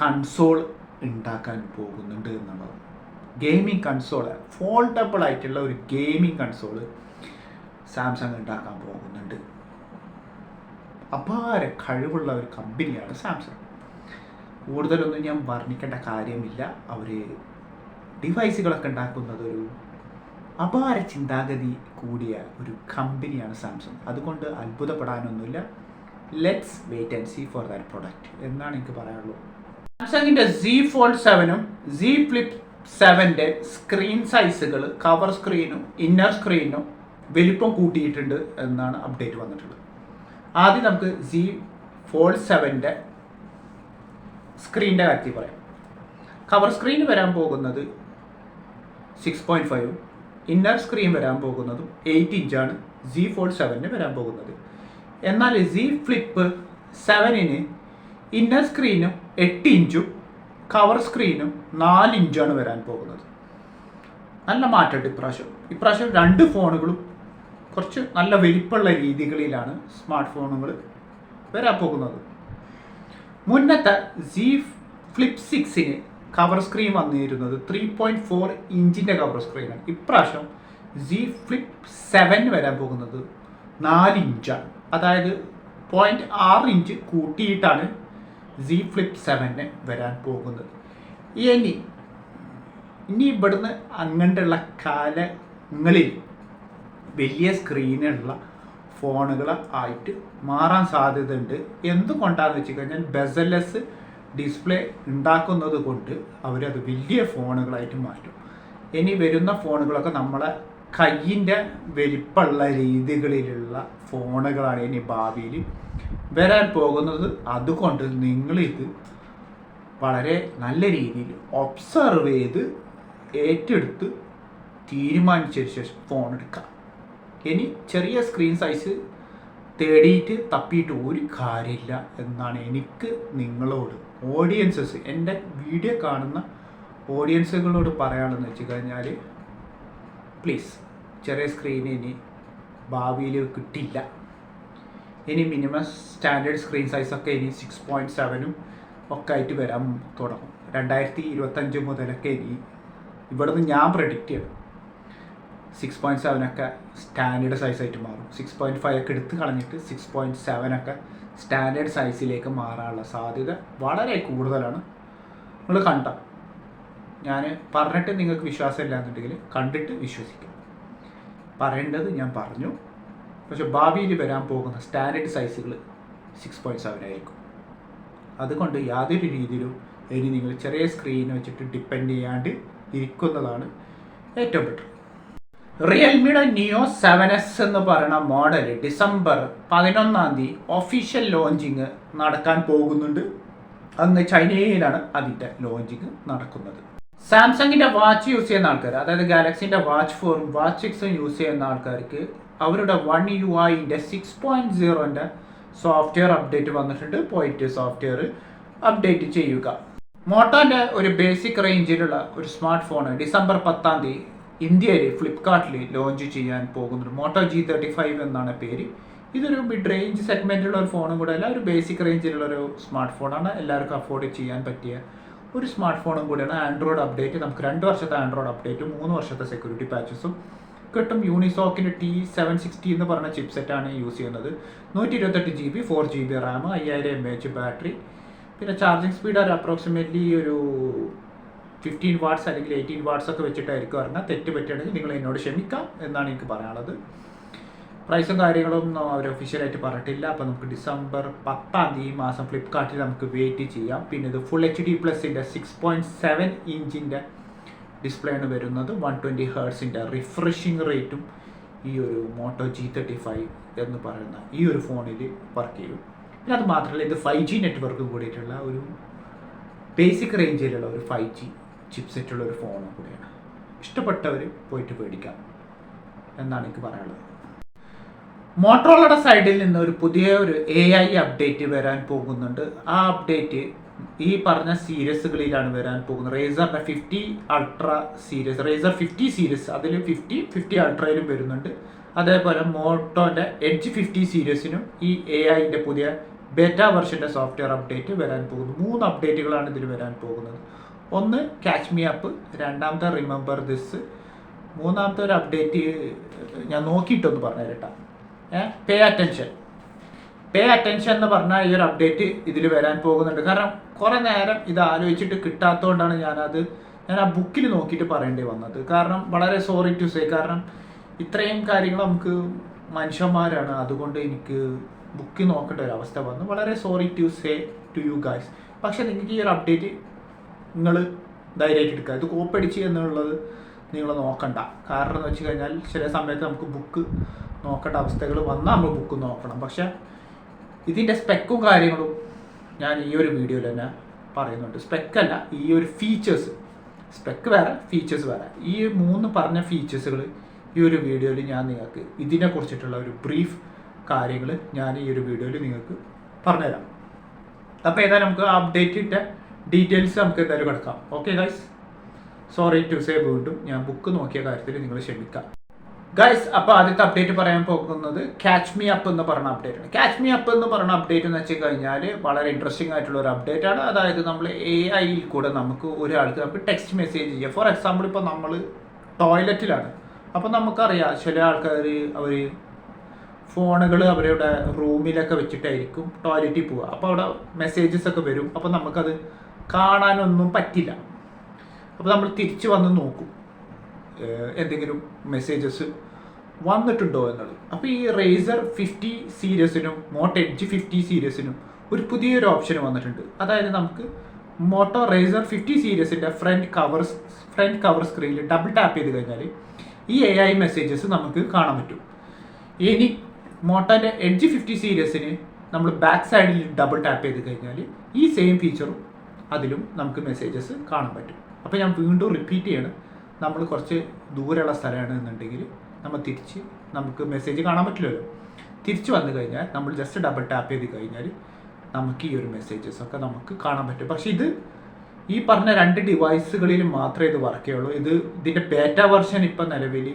കൺസോൾ ഉണ്ടാക്കാൻ പോകുന്നുണ്ട് എന്നുള്ളത്. ഗെയിമിംഗ് കൺസോൾ, ഫോൾഡബിൾ ആയിട്ടുള്ള ഒരു ഗെയിമിംഗ് കൺസോൾ സാംസങ് ഉണ്ടാക്കാൻ പോകുന്നുണ്ട്. അപാര കഴിവുള്ള ഒരു കമ്പനിയാണ് സാംസങ്. കൂടുതലൊന്നും ഞാൻ വർണ്ണിക്കേണ്ട കാര്യമില്ല. അവർ ഡിവൈസുകളൊക്കെ ഉണ്ടാക്കുന്നത് ഒരു അപാര ചിന്താഗതി കൂടിയ ഒരു കമ്പനിയാണ് സാംസങ്. അതുകൊണ്ട് അത്ഭുതപ്പെടാനൊന്നുമില്ല. Let's wait and see for that product എന്നാണ് എനിക്ക് പറയാനുള്ളൂ. സാംസങ്ങിൻ്റെ Z Fold 7ഉം Z Flip 7 സ്ക്രീൻ സൈസുകൾ, കവർ സ്ക്രീനും ഇന്നർ സ്ക്രീനും വലിപ്പം കൂട്ടിയിട്ടുണ്ട് എന്നാണ് അപ്ഡേറ്റ് വന്നിട്ടുള്ളത്. ആദ്യം നമുക്ക് Z Fold 7 സ്ക്രീനിൻ്റെ കാര്യത്തിൽ പറയാം. കവർ സ്ക്രീൻ വരാൻ പോകുന്നത് 6.5ഉം ഇന്നർ സ്ക്രീൻ വരാൻ പോകുന്നതും 8 ഇഞ്ചാണ് Z Fold 7 വരാൻ പോകുന്നത്. എന്നാൽ Z Flip 7 ഇന്നർ സ്ക്രീനും 8 ഇഞ്ചും കവർ സ്ക്രീനും 4 ഇഞ്ചാണ് വരാൻ പോകുന്നത്. നല്ല മാറ്റമുണ്ട് ഇപ്രാവശ്യം. 2 ഫോണുകളും കുറച്ച് നല്ല വലിപ്പമുള്ള രീതികളിലാണ് സ്മാർട്ട് ഫോണുകൾ വരാൻ പോകുന്നത്. മുന്നത്തെ Z Flip 6-ന് കവർ സ്ക്രീൻ വന്നിരുന്നത് 3.4 ഇഞ്ചിൻ്റെ കവർ സ്ക്രീനാണ്. ഇപ്രാവശ്യം Z Flip 7 വരാൻ പോകുന്നത് 4 ഇഞ്ചാണ്. അതായത് 0.6 ഇഞ്ച് കൂട്ടിയിട്ടാണ് Z Flip 7 വരാൻ പോകുന്നത്. ഇനി ഇവിടുന്ന് അങ്ങോട്ടുള്ള കാലങ്ങളിൽ വലിയ സ്ക്രീനുള്ള ഫോണുകൾ ആയിട്ട് മാറാൻ സാധ്യതയുണ്ട്. എന്തുകൊണ്ടാണെന്ന് വെച്ച് കഴിഞ്ഞാൽ ബെസലെസ് ഡിസ്പ്ലേ ഉണ്ടാക്കുന്നത് കൊണ്ട് അവരത് വലിയ ഫോണുകളായിട്ട് മാറ്റും. ഇനി വരുന്ന ഫോണുകളൊക്കെ നമ്മളെ കയ്യിൻ്റെ വലിപ്പമുള്ള രീതികളിലുള്ള ഫോണുകളാണ് ഇനി ഭാവിയിൽ വരാൻ പോകുന്നത്. അതുകൊണ്ട് നിങ്ങളിത് വളരെ നല്ല രീതിയിൽ ഒബ്സർവ് ചെയ്ത് ഏറ്റെടുത്ത് തീരുമാനിച്ച ശേഷം ഫോൺ എടുക്കാം. ഇനി ചെറിയ സ്ക്രീൻ സൈസ് തേടിയിട്ട് തപ്പിയിട്ട് ഒരു കാര്യമില്ല എന്നാണ് എനിക്ക് നിങ്ങളോട് ഓഡിയൻസസ്, എൻ്റെ വീഡിയോ കാണുന്ന ഓഡിയൻസുകളോട് പറയാനുള്ളതെന്ന് വെച്ച് കഴിഞ്ഞാൽ, പ്ലീസ് ചെറിയ സ്ക്രീൻ ഇനി ഭാവിയിൽ കിട്ടില്ല. ഇനി മിനിമം സ്റ്റാൻഡേർഡ് സ്ക്രീൻ സൈസൊക്കെ ഇനി 6.7 ഒക്കെ ആയിട്ട് വരാൻ തുടങ്ങും. 2025 മുതലൊക്കെ ഇനി ഇവിടുന്ന് ഞാൻ പ്രെഡിക്റ്റ് ചെയ്യണം 6.7 ഒക്കെ സ്റ്റാൻഡേർഡ് സൈസായിട്ട് മാറും. 6.5 ഒക്കെ എടുത്ത് കളഞ്ഞിട്ട് 6.7 ഒക്കെ സ്റ്റാൻഡേർഡ് സൈസിലേക്ക് മാറാനുള്ള സാധ്യത വളരെ കൂടുതലാണ്. നിങ്ങൾ കണ്ട, ഞാൻ പറഞ്ഞിട്ട് നിങ്ങൾക്ക് വിശ്വാസം ഇല്ലാന്നുണ്ടെങ്കിൽ കണ്ടിട്ട് വിശ്വസിക്കും. പറയേണ്ടത് ഞാൻ പറഞ്ഞു. പക്ഷെ ഭാവിയിൽ വരാൻ പോകുന്ന സ്റ്റാൻഡേർഡ് സൈസുകൾ 6.7 ആയിരിക്കും. അതുകൊണ്ട് യാതൊരു രീതിയിലും ഇനി നിങ്ങൾ ചെറിയ സ്ക്രീൻ വെച്ചിട്ട് ഡിപ്പെൻഡ് ചെയ്യാണ്ട് ഇരിക്കുന്നതാണ് ഏറ്റവും ബെറ്റർ. റിയൽമിയുടെ നിയോ 7S എന്ന് പറയുന്ന മോഡൽ ഡിസംബർ 11 ഒഫീഷ്യൽ ലോഞ്ചിങ് നടക്കാൻ പോകുന്നുണ്ട്. അന്ന് ചൈനയിലാണ് അതിൻ്റെ ലോഞ്ചിങ് നടക്കുന്നത്. സാംസങ്ങിൻ്റെ വാച്ച് യൂസ് ചെയ്യുന്ന ആൾക്കാർ, അതായത് ഗാലക്സിൻ്റെ വാച്ച് 4ഉം വാച്ച് 6ഉം യൂസ് ചെയ്യുന്ന ആൾക്കാർക്ക് അവരുടെ One UI-ൻ്റെ 6.0 സോഫ്റ്റ്വെയർ അപ്ഡേറ്റ് വന്നിട്ടുണ്ട്. പോയിട്ട് സോഫ്റ്റ്വെയർ അപ്ഡേറ്റ് ചെയ്യുക. മോട്ടോൻ്റെ ഒരു ബേസിക് റേഞ്ചിലുള്ള ഒരു സ്മാർട്ട് ഫോൺ ഡിസംബർ 10 ഇന്ത്യയിൽ ഫ്ലിപ്കാർട്ടിൽ ലോഞ്ച് ചെയ്യാൻ പോകുന്നുണ്ട്. മോട്ടോ G35 എന്നാണ് പേര്. ഇതൊരു മിഡ് റേഞ്ച് സെഗ്മെൻറ്റിലുള്ള ഒരു ഫോണും കൂടെ അല്ല, ഒരു ബേസിക് റേഞ്ചിലുള്ള ഒരു സ്മാർട്ട് ഫോണാണ്. എല്ലാവർക്കും അഫോർഡ് ചെയ്യാൻ പറ്റിയ ഒരു സ്മാർട്ട് ഫോണും കൂടിയാണ്. ആൻഡ്രോയിഡ് അപ്ഡേറ്റ് നമുക്ക് 2 വർഷത്തെ ആൻഡ്രോയിഡ് അപ്ഡേറ്റും 3 വർഷത്തെ സെക്യൂരിറ്റി പാച്ചസും കിട്ടും. യൂണിസോക്കിൻ്റെ T760 എന്ന് പറഞ്ഞ ചിപ്സെറ്റാണ് യൂസ് ചെയ്യുന്നത്. 128 GB 4 GB Ram, 5000 mAh battery. പിന്നെ ചാർജിങ് സ്പീഡ് ഒരു അപ്രോക്സിമേറ്റ്ലി ഒരു 15 വാട്ട്സ് അല്ലെങ്കിൽ 18 വാട്ട്സ് ഒക്കെ വെച്ചിട്ടായിരിക്കും പറഞ്ഞാൽ. തെറ്റ് പറ്റുകയാണെങ്കിൽ നിങ്ങൾ എന്നോട് ക്ഷമിക്കാം എന്നാണ് എനിക്ക് പറയാനുള്ളത്. പ്രൈസും കാര്യങ്ങളൊന്നും അവർ ഒഫീഷ്യലായിട്ട് പറഞ്ഞിട്ടില്ല. അപ്പോൾ നമുക്ക് ഡിസംബർ 10 മാസം ഫ്ലിപ്കാർട്ടിൽ നമുക്ക് വെയിറ്റ് ചെയ്യാം. പിന്നെ ഇത് ഫുൾ HD+ൻ്റെ 6.7 ഇഞ്ചിൻ്റെ ഡിസ്പ്ലേ ആണ് വരുന്നത്. 120 ഹെർട്സിൻ്റെ റിഫ്രഷിങ് റേറ്റും ഈ ഒരു മോട്ടോ G35 എന്ന് പറയുന്ന ഈ ഒരു ഫോണിൽ വർക്ക് ചെയ്യും. പിന്നെ അത് മാത്രമല്ല, ഇത് 5G നെറ്റ്വർക്ക് കൂടിയിട്ടുള്ള ഒരു ബേസിക് റേഞ്ചിലുള്ള ഒരു 5G ചിപ്സെറ്റുള്ള ഒരു ഫോണും കൂടിയാണ്. ഇഷ്ടപ്പെട്ടവർ പോയിട്ട് മേടിക്കാം എന്നാണ് എനിക്ക് പറയാനുള്ളത്. മോട്ടോറോളയുടെ സൈഡിൽ നിന്ന് ഒരു പുതിയ ഒരു AI അപ്ഡേറ്റ് വരാൻ പോകുന്നുണ്ട്. ആ അപ്ഡേറ്റ് ഈ പറഞ്ഞ സീരീസുകളിലാണ് വരാൻ പോകുന്നത്. റേസറിൻ്റെ 50 അൾട്രാ സീരീസ്, റേസർ 50 സീരീസ്, അതിൽ 50 അൾട്രയിലും വരുന്നുണ്ട്. അതേപോലെ മോട്ടോൻ്റെ എഡ്ജ് 50 സീരീസിനും ഈ AIൻ്റെ പുതിയ ബേറ്റ വെർഷൻ്റെ സോഫ്റ്റ്വെയർ അപ്ഡേറ്റ് വരാൻ പോകുന്നു. 3 അപ്ഡേറ്റുകളാണ് ഇതിൽ വരാൻ പോകുന്നത്. ഒന്ന് ക്യാച്ച് മീ അപ്പ്, രണ്ടാമത്തെ റിമെമ്പർ ദിസ്, മൂന്നാമത്തെ ഒരു അപ്ഡേറ്റ് ഞാൻ നോക്കിയിട്ടൊന്ന് പറഞ്ഞു തരട്ടാ. പേ അറ്റൻഷൻ എന്ന് പറഞ്ഞാൽ ഈ ഒരു അപ്ഡേറ്റ് ഇതിൽ വരാൻ പോകുന്നുണ്ട്. കാരണം കുറേ നേരം ഇത് ആലോചിച്ചിട്ട് കിട്ടാത്തതുകൊണ്ടാണ് ഞാൻ ആ ബുക്കിൽ നോക്കിയിട്ട് പറയേണ്ടി വന്നത്. കാരണം വളരെ സോറി ടു സേ, കാരണം ഇത്രയും കാര്യങ്ങൾ നമുക്ക് മനുഷ്യന്മാരാണ്, അതുകൊണ്ട് എനിക്ക് ബുക്ക് നോക്കേണ്ട ഒരു അവസ്ഥ വന്നു. വളരെ sorry to say to you guys. പക്ഷേ നിങ്ങൾക്ക് ഈ ഒരു അപ്ഡേറ്റ് നിങ്ങൾ ധൈര്യമായിട്ട് എടുക്കുക. ഇത് കോപ്പടിച്ച് എന്നുള്ളത് നിങ്ങൾ നോക്കണ്ട. കാരണം എന്ന് വെച്ച് കഴിഞ്ഞാൽ ചില സമയത്ത് നമുക്ക് ബുക്ക് നോക്കേണ്ട അവസ്ഥകൾ വന്നാൽ നമ്മൾ ബുക്ക് നോക്കണം. പക്ഷേ ഇതിൻ്റെ സ്പെക്കും കാര്യങ്ങളും ഞാൻ ഈ ഒരു വീഡിയോയിൽ തന്നെ പറയുന്നുണ്ട്. സ്പെക്കല്ല, ഈ ഒരു ഫീച്ചേഴ്സ്, സ്പെക്ക് വേറെ ഫീച്ചേഴ്സ് വേറെ. ഈ 3 പറഞ്ഞ ഫീച്ചേഴ്സുകൾ ഈ ഒരു വീഡിയോയിൽ ഞാൻ നിങ്ങൾക്ക് ഇതിനെക്കുറിച്ചിട്ടുള്ള ഒരു ബ്രീഫ് കാര്യങ്ങൾ ഞാൻ ഈ ഒരു വീഡിയോയിൽ നിങ്ങൾക്ക് പറഞ്ഞുതരാം. അപ്പോൾ ഏതായാലും നമുക്ക് അപ്ഡേറ്റിൻ്റെ ഡീറ്റെയിൽസ് നമുക്ക് എന്തായാലും കിടക്കാം. Okay guys, sorry to say, വീണ്ടും ഞാൻ ബുക്ക് നോക്കിയ കാര്യത്തിൽ നിങ്ങൾ ക്ഷമിക്കാം. ഗൈസ്, അപ്പോൾ ആദ്യത്തെ അപ്ഡേറ്റ് പറയാൻ പോകുന്നത് ക്യാച്ച് മീ അപ്പ് എന്ന് പറഞ്ഞ അപ്ഡേറ്റ് ആണ്. ക്യാച്ച് മീ അപ്പ് എന്ന് പറഞ്ഞ അപ്ഡേറ്റ് എന്ന് വെച്ച് കഴിഞ്ഞാൽ വളരെ ഇൻട്രസ്റ്റിംഗ് ആയിട്ടുള്ള ഒരു അപ്ഡേറ്റ് ആണ്. അതായത് നമ്മൾ AI കൂടെ നമുക്ക് ഒരാൾക്ക് നമുക്ക് ടെക്സ്റ്റ് മെസ്സേജ് ചെയ്യാം. ഫോർ എക്സാമ്പിൾ, ഇപ്പോൾ നമ്മൾ ടോയ്ലറ്റിലാണ്. അപ്പോൾ നമുക്കറിയാം ചില ആൾക്കാർ അവർ ഫോണുകൾ അവരുടെ റൂമിലൊക്കെ വെച്ചിട്ടായിരിക്കും ടോയ്ലറ്റിൽ പോവുക. അപ്പോൾ അവിടെ മെസ്സേജസ് ഒക്കെ വരും. അപ്പോൾ നമുക്കത് കാണാനൊന്നും പറ്റില്ല. അപ്പോൾ നമ്മൾ തിരിച്ച് വന്ന് നോക്കും എന്തെങ്കിലും മെസ്സേജസ് വന്നിട്ടുണ്ടോ എന്നുള്ളത്. അപ്പോൾ ഈ റേസർ 50 സീരീസിനും മോട്ടോ എഡ്ജ് 50 സീരീസിനും ഒരു പുതിയൊരു ഓപ്ഷൻ വന്നിട്ടുണ്ട്. അതായത് നമുക്ക് മോട്ടോ റേസർ 50 സീരീസിൻ്റെ ഫ്രണ്ട് കവർ സ്ക്രീനിൽ ഡബിൾ ടാപ്പ് ചെയ്ത് കഴിഞ്ഞാൽ ഈ AI മെസ്സേജസ് നമുക്ക് കാണാൻ പറ്റും. ഇനി മോട്ടോൻ്റെ എഡ്ജ് 50 സീരീസിന് നമ്മൾ ബാക്ക് സൈഡിൽ ഡബിൾ ടാപ്പ് ചെയ്ത് കഴിഞ്ഞാൽ ഈ സെയിം ഫീച്ചറും അതിലും നമുക്ക് മെസ്സേജസ് കാണാൻ പറ്റും. അപ്പോൾ ഞാൻ വീണ്ടും റിപ്പീറ്റ് ചെയ്യണം, നമ്മൾ കുറച്ച് ദൂരെയുള്ള സ്ഥലമാണ് എന്നുണ്ടെങ്കിൽ നമുക്ക് മെസ്സേജ് കാണാൻ പറ്റില്ലല്ലോ. തിരിച്ച് വന്നു കഴിഞ്ഞാൽ നമ്മൾ ജസ്റ്റ് ഡബിൾ ടാപ്പ് ചെയ്ത് കഴിഞ്ഞാൽ നമുക്ക് ഈ ഒരു മെസ്സേജസ് ഒക്കെ നമുക്ക് കാണാൻ പറ്റും. പക്ഷേ ഈ പറഞ്ഞ 2 ഡിവൈസുകളിൽ മാത്രമേ ഇത് വർക്ക് ചെയ്യുള്ളൂ. ഇതിൻ്റെ ബേറ്റ വെർഷൻ ഇപ്പം നിലവിൽ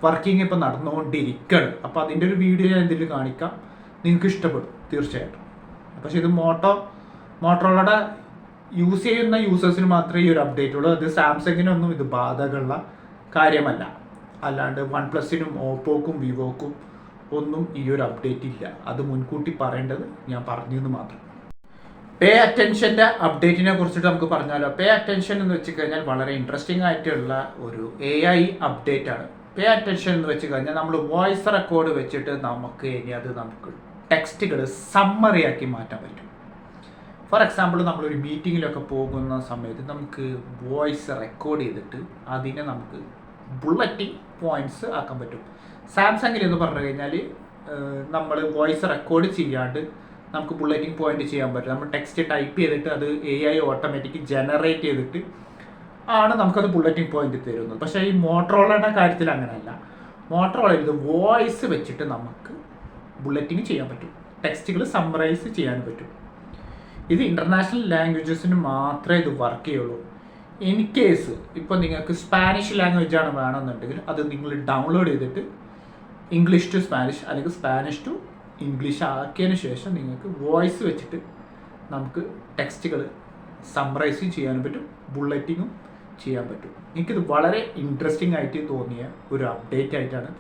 വർക്കിംഗ് ഇപ്പം നടന്നുകൊണ്ടിരിക്കുകയാണ്. അപ്പോൾ അതിൻ്റെ ഒരു വീഡിയോ ഞാൻ ഇതിൽ കാണിക്കാം, നിങ്ങൾക്ക് ഇഷ്ടപ്പെടും തീർച്ചയായിട്ടും. പക്ഷേ ഇത് മോട്ടോറോളയുടെ യൂസ് ചെയ്യുന്ന യൂസേഴ്സിന് മാത്രമേ ഈ ഒരു അപ്ഡേറ്റ് ഉള്ളൂ. അത് സാംസങ്ങിനൊന്നും ഇത് ബാധകമുള്ള കാര്യമല്ല. അല്ലാണ്ട് OnePlusനും ഓപ്പോക്കും വിവോക്കും ഒന്നും ഈ ഒരു അപ്ഡേറ്റ് ഇല്ല. അത് മുൻകൂട്ടി പറയേണ്ടത് ഞാൻ പറഞ്ഞെന്ന് മാത്രം. പേ അറ്റൻഷൻ്റെ അപ്ഡേറ്റിനെ കുറിച്ചിട്ട് നമുക്ക് പറഞ്ഞാലോ. പേ അറ്റൻഷൻ എന്ന് വെച്ച് കഴിഞ്ഞാൽ വളരെ ഇൻട്രസ്റ്റിംഗ് ആയിട്ടുള്ള ഒരു AI അപ്ഡേറ്റ് ആണ്. പേ അറ്റൻഷൻ എന്ന് വെച്ച് കഴിഞ്ഞാൽ നമ്മൾ വോയിസ് റെക്കോർഡ് വെച്ചിട്ട് നമുക്ക് ടെക്സ്റ്റുകൾ സമ്മറിയാക്കി മാറ്റാൻ പറ്റും. ഫോർ എക്സാമ്പിൾ, നമ്മളൊരു മീറ്റിങ്ങിലൊക്കെ പോകുന്ന സമയത്ത് നമുക്ക് വോയിസ് റെക്കോർഡ് ചെയ്തിട്ട് അതിനെ നമുക്ക് ബുള്ളറ്റിംഗ് പോയിന്റ്സ് ആക്കാൻ പറ്റും. സാംസങ്ങിൽ എന്ന് പറഞ്ഞു കഴിഞ്ഞാൽ നമ്മൾ വോയിസ് റെക്കോർഡ് ചെയ്യാണ്ട് നമുക്ക് ബുള്ളറ്റിംഗ് പോയിന്റ് ചെയ്യാൻ പറ്റും. നമ്മൾ ടെക്സ്റ്റ് ടൈപ്പ് ചെയ്തിട്ട് അത് AI ഓട്ടോമാറ്റിക് ജനറേറ്റ് ചെയ്തിട്ട് ആണ് നമുക്കത് ബുള്ളറ്റിംഗ് പോയിന്റ് തരുന്നത്. പക്ഷേ ഈ മോട്ടോറോളയുടെ കാര്യത്തിൽ അങ്ങനെയല്ല. മോട്ടോറോളയിൽ ഇത് വോയിസ് വെച്ചിട്ട് നമുക്ക് ബുള്ളറ്റിംഗ് ചെയ്യാൻ പറ്റും, ടെക്സ്റ്റുകൾ സമ്മറൈസ് ചെയ്യാൻ പറ്റും. ഇത് ഇൻ്റർനാഷണൽ ലാംഗ്വേജസിന് മാത്രമേ ഇത് വർക്ക് ചെയ്യുള്ളൂ. ഇൻ കേസ് ഇപ്പോൾ നിങ്ങൾക്ക് സ്പാനിഷ് ലാംഗ്വേജാണ് വേണമെന്നുണ്ടെങ്കിൽ അത് നിങ്ങൾ ഡൗൺലോഡ് ചെയ്തിട്ട് ഇംഗ്ലീഷ് ടു സ്പാനിഷ് അല്ലെങ്കിൽ സ്പാനിഷ് ടു ഇംഗ്ലീഷ് ആക്കിയതിന് ശേഷം നിങ്ങൾക്ക് വോയിസ് വെച്ചിട്ട് നമുക്ക് ടെക്സ്റ്റുകൾ സമ്മറൈസ് ചെയ്യാനും പറ്റും, ബുള്ളറ്റിങ്ങും ചെയ്യാൻ പറ്റും. എനിക്കിത് വളരെ ഇൻട്രസ്റ്റിംഗ് ആയിട്ട് തോന്നിയ ഒരു അപ്ഡേറ്റ് ആയിട്ടാണ്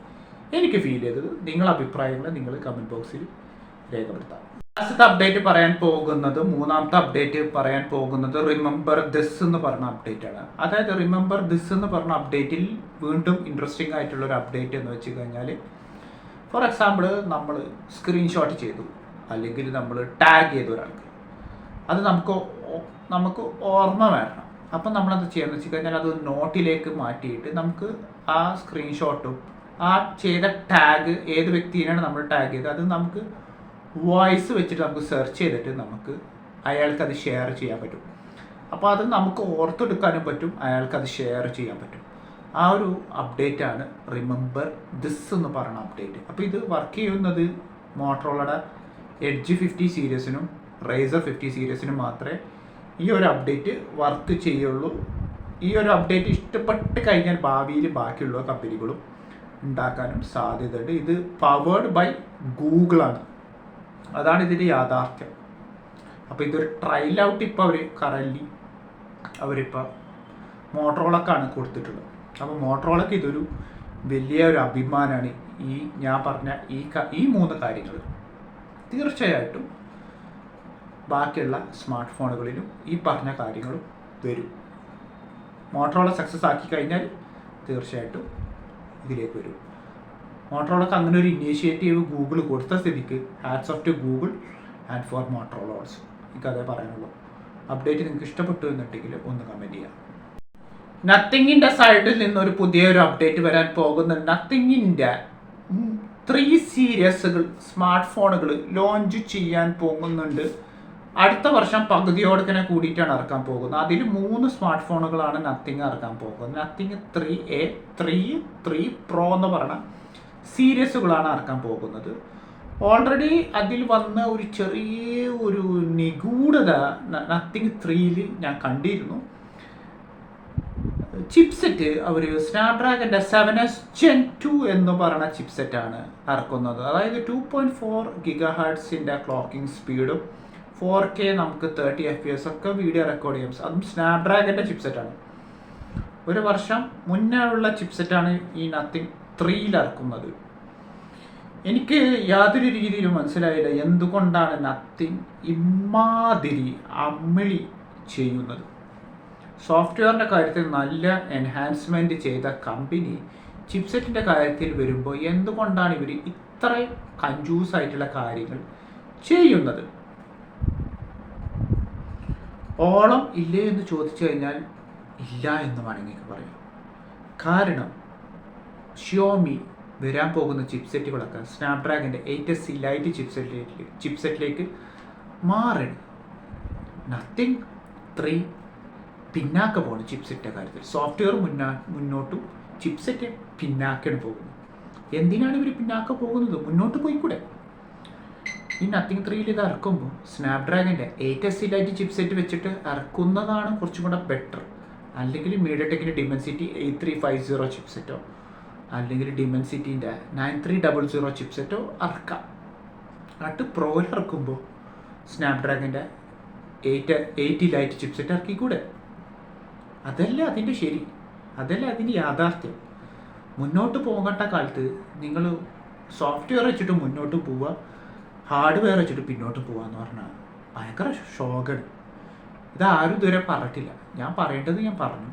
എനിക്ക് ഫീൽ ചെയ്തത്. നിങ്ങളുടെ അഭിപ്രായങ്ങൾ നിങ്ങൾ കമൻറ്റ് ബോക്സിൽ രേഖപ്പെടുത്താം. മൂന്നാമത്തെ അപ്ഡേറ്റ് പറയാൻ പോകുന്നത് റിമെമ്പർ ദിസ് എന്ന് പറഞ്ഞ അപ്ഡേറ്റ് ആണ്. അതായത് റിമെമ്പർ ദിസ് എന്ന് പറഞ്ഞ അപ്ഡേറ്റിൽ വീണ്ടും ഇൻട്രസ്റ്റിംഗ് ആയിട്ടുള്ള ഒരു അപ്ഡേറ്റ് എന്ന് വെച്ച് കഴിഞ്ഞാൽ, ഫോർ എക്സാമ്പിൾ നമ്മൾ സ്ക്രീൻഷോട്ട് ചെയ്തു അല്ലെങ്കിൽ നമ്മൾ ടാഗ് ചെയ്തു ഒരാൾക്ക്, അത് നമുക്ക് ഓർമ്മ വരണം. അപ്പം നമ്മളത് ചെയ്യാന്ന് വെച്ച് കഴിഞ്ഞാൽ അത് നോട്ടിലേക്ക് മാറ്റിയിട്ട് നമുക്ക് ആ സ്ക്രീൻഷോട്ടും ആ ചെയ്ത ടാഗ് ഏത് വ്യക്തിയെയാണ് നമ്മൾ ടാഗ് ചെയ്തത് അത് നമുക്ക് വോയിസ് വെച്ചിട്ട് നമുക്ക് സെർച്ച് ചെയ്തിട്ട് നമുക്ക് അയാൾക്ക് അത് ഷെയർ ചെയ്യാൻ പറ്റും. അപ്പോൾ അത് നമുക്ക് ഓർത്തെടുക്കാനും പറ്റും, അയാൾക്ക് അത് ഷെയർ ചെയ്യാൻ പറ്റും. ആ ഒരു അപ്ഡേറ്റാണ് റിമെമ്പർ ദിസ് എന്ന് പറയുന്ന അപ്ഡേറ്റ്. അപ്പോൾ ഇത് വർക്ക് ചെയ്യുന്നത് മോട്ടോറോളയുടെ എഡ്ജ് 50 സീരീസിനും റേസർ 50 സീരീസിനും മാത്രമേ ഈ ഒരു അപ്ഡേറ്റ് വർക്ക് ചെയ്യുള്ളൂ. ഈ ഒരു അപ്ഡേറ്റ് ഇഷ്ടപ്പെട്ട് കഴിഞ്ഞാൽ ഭാവിയിൽ ബാക്കിയുള്ള കമ്പനികളും ഉണ്ടാക്കാനും സാധ്യതയുണ്ട്. ഇത് പവേർഡ് ബൈ ഗൂഗിളാണ്, അതാണ് ഇതിൻ്റെ യാഥാർത്ഥ്യം. അപ്പോൾ ഇതൊരു ട്രയൽ ഔട്ട് ഇപ്പോൾ അവരിപ്പോൾ മോട്ടോറോളക്കാണ് കൊടുത്തിട്ടുള്ളത്. അപ്പോൾ മോട്ടോറോളക്ക് ഇതൊരു വലിയൊരു അഭിമാനമാണ്. ഞാൻ പറഞ്ഞ ഈ 3 കാര്യങ്ങൾ തീർച്ചയായിട്ടും ബാക്കിയുള്ള സ്മാർട്ട് ഫോണുകളിലും ഈ പറഞ്ഞ കാര്യങ്ങളും വരും. മോട്ടോറോള സക്സസ് ആക്കി കഴിഞ്ഞാൽ തീർച്ചയായിട്ടും ഇതിലേക്ക് വരും. മോട്ടോറോളക്ക് അങ്ങനെ ഒരു ഇനീഷ്യേറ്റീവ് ഗൂഗിൾ കൊടുത്ത സ്ഥിതിക്ക് hats off to Google and for Motorola also. എനിക്കതേ പറയാനുള്ളൂ. അപ്ഡേറ്റ് നിങ്ങൾക്ക് ഇഷ്ടപ്പെട്ടു എന്നുണ്ടെങ്കിൽ ഒന്ന് കമൻറ്റ് ചെയ്യാം. നത്തിങ്ങിൻ്റെ സൈഡിൽ നിന്നൊരു പുതിയൊരു അപ്ഡേറ്റ് വരാൻ പോകുന്നുണ്ട്. നത്തിങ്ങിൻ്റെ 3 സീരീസുകൾ സ്മാർട്ട് ഫോണുകൾ ലോഞ്ച് ചെയ്യാൻ പോകുന്നുണ്ട്. അടുത്ത വർഷം പകുതിയോടക്കനെ കൂടിയിട്ടാണ് ഇറക്കാൻ പോകുന്നത്. അതിൽ 3 സ്മാർട്ട് ഫോണുകളാണ് നത്തിങ് ഇറക്കാൻ പോകുന്നത്. നത്തിങ് 3A, 3 Pro എന്ന് പറഞ്ഞ സീരീസുകളാണ് ഇറക്കാൻ പോകുന്നത്. ഓൾറെഡി അതിൽ വന്ന ഒരു ചെറിയ ഒരു നിഗൂഢത നത്തിങ് 3യിൽ ഞാൻ കണ്ടിരുന്നു. ചിപ്സെറ്റ് അവർ സ്നാപ്ഡ്രാഗൻ്റെ 7S Gen 2 എന്ന് പറയുന്ന ചിപ്സെറ്റാണ് ഇറക്കുന്നത്. അതായത് 2.4 GHz ക്ലോക്കിംഗ് സ്പീഡും 4K നമുക്ക് 30 FPS ഒക്കെ വീഡിയോ റെക്കോർഡ് ചെയ്യാം. അതും സ്നാപ്ഡ്രാഗൻ്റെ ചിപ്സെറ്റാണ്. ഒരു വർഷം മുന്നേ ഉള്ള ചിപ്സെറ്റാണ് ഈ നത്തിങ് 3 ഇറക്കുന്നത്. എനിക്ക് യാതൊരു രീതിയിലും മനസ്സിലായില്ല എന്തുകൊണ്ടാണ് നത്തിങ് ഇമാതിരി അമ്മിളി ചെയ്യുന്നത്. സോഫ്റ്റ്വെയറിൻ്റെ കാര്യത്തിൽ നല്ല എൻഹാൻസ്മെൻറ്റ് ചെയ്ത കമ്പനി ചിപ്സെറ്റിൻ്റെ കാര്യത്തിൽ വരുമ്പോൾ എന്തുകൊണ്ടാണ് ഇവർ ഇത്രയും കൺഫ്യൂസ് ആയിട്ടുള്ള കാര്യങ്ങൾ ചെയ്യുന്നത്? ഓളം ഇല്ലേ എന്ന് ചോദിച്ചു കഴിഞ്ഞാൽ ഇല്ല എന്ന് വേണമെങ്കിൽ പറയാം. കാരണം ഷിയോമി വരാൻ പോകുന്ന ചിപ്സെറ്റുകളൊക്കെ സ്നാപ്ഡ്രാഗൻ്റെ 8S ലൈറ്റ് ചിപ്സെറ്റിലേക്ക് മാറണം. നത്തിങ് 3 പിന്നാക്ക പോകണം ചിപ്സെറ്റിൻ്റെ കാര്യത്തിൽ. സോഫ്റ്റ്വെയർ മുന്നോട്ടും ചിപ്സെറ്റ് പിന്നാക്കാണ് പോകുന്നത്. എന്തിനാണ് ഇവർ പിന്നാക്ക പോകുന്നത്? മുന്നോട്ട് പോയിക്കൂടെ? ഈ നത്തിങ് 3 ഇത് ഇറക്കുമ്പോൾ സ്നാപ്ഡ്രാഗൻ്റെ 8S ലൈറ്റ് ചിപ്സെറ്റ് വെച്ചിട്ട് ഇറക്കുന്നതാണ് കുറച്ചും കൂടെ ബെറ്റർ. അല്ലെങ്കിൽ മീഡിയടെക്കിൻ്റെ ഡിമെൻസിറ്റി 8350 ചിപ്സെറ്റോ അല്ലെങ്കിൽ ഡിമെൻസിറ്റീൻ്റെ 9300 ചിപ്സെറ്റോ ഇറക്കാം. എന്നിട്ട് പ്രോയിൽ ഇറക്കുമ്പോൾ സ്നാപ്ഡ്രാഗൻ്റെ 880 ലൈറ്റ് ചിപ്സെറ്റ് ഇറക്കിക്കൂടെ? അതല്ല അതിൻ്റെ ശരി, അതല്ല അതിൻ്റെ യാഥാർത്ഥ്യം. മുന്നോട്ട് പോകേണ്ട കാലത്ത് നിങ്ങൾ സോഫ്റ്റ്വെയർ വെച്ചിട്ട് മുന്നോട്ട് പോവുക, ഹാർഡ്വെയർ വെച്ചിട്ട് പിന്നോട്ട് പോവുക എന്ന് പറഞ്ഞാൽ ഭയങ്കര ഷോക്കാണ്. ഇതാരും ഇതുവരെ പറഞ്ഞിട്ടില്ല. ഞാൻ പറയേണ്ടത് ഞാൻ പറഞ്ഞു.